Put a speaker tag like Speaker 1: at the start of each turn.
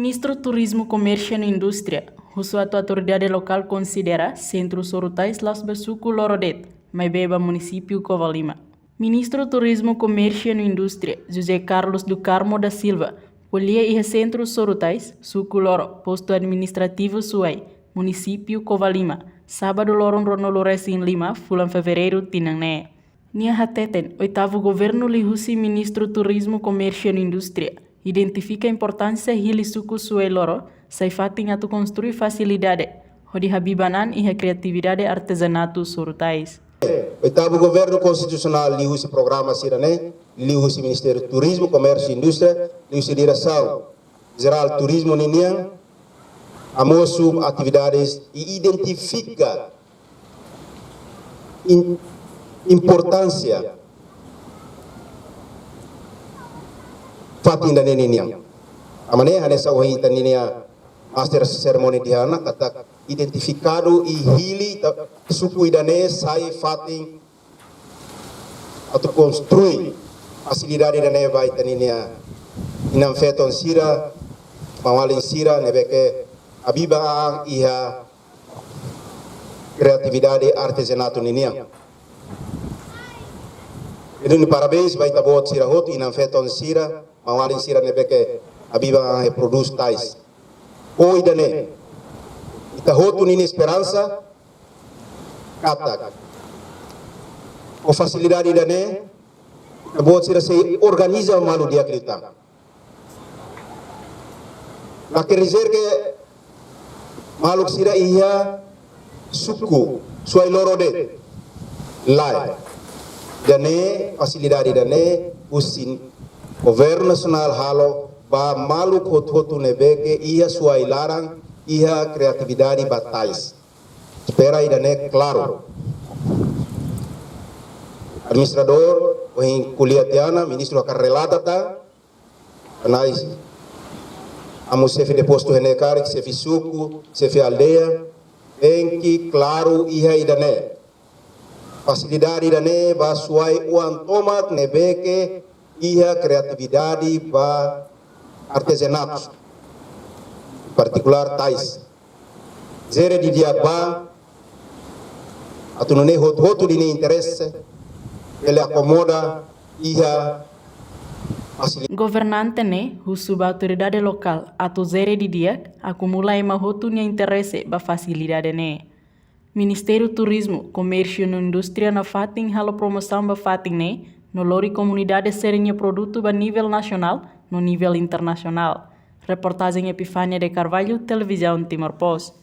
Speaker 1: Ministro Turismo, Comércio e Indústria, a autoridade local considera Centro Sorutais Las Besuku Lorodet, Maibeba Município Covalima. Ministro Turismo, Comércio e Indústria, José Carlos do Carmo da Silva, polia e Centro Sorutais, Suku Loro, posto administrativo Suai, Município Covalima, sábado Loron Ronolores em Lima, fulan fevereiro Tinanné. Nia Hateten, oitavo governo Lihusi Ministro Turismo, Comércio e Indústria, identifica a importância hili suku Suai Loro, saifating atu construir facilidade, hodi habibanan e criatividade artesanato Sorutais.
Speaker 2: Oitavo governo constitucional Lihusi programa Sirané, Lihusi Ministério do Turismo, Comércio e Indústria, Lihusi Direção Geral Turismo Ninian, amoço atividades e identifica importância fatin da Ninian. Amane hanesa wahita Ninian master ceremony diana kata identificado e hili suku idane sai fatin atau construir facilidade da neva itaninia inam feton sira mawalin sira nebeke abiba iha criatividade artesanato ninia. Idun parabéns vai tabot sira hot inam feton sira mawalin sira nebeke abiba he produce tais. O idane ita hotu nini esperança kata o facilidade idane buat sira se organiza malu dia kita lakirizer ke maluk sira iya suku Suai Lorodet lai dane facilidade dane usin governo nasional halo ba maluk hot-hotu nebeke iya Suai larang iya criatividade batais. Espera idane claro. Administrador, o kuliah tiana, ministro akan relata ta, anais, amo chefe de posto renecari, chefe suku, chefe aldeia, enki claro iya idane. Facilidade idane ba Suai uang tomat nebeke iya criatividade ba artesanato. Particular tais zere di diaba atau none hot-hotu dini interesse ele acomoda iha
Speaker 1: governante ne husuba autoridade local atau zere di dia acumula ema hotu nia interesse ba facilidade ne Ministério Turismo, Comércio e Indústria na fating halo promoção ba fating ne no lori comunidade serem produto ba nível nacional no nível internacional. Reportagem Epifânia de Carvalho, Televisão Timor Post.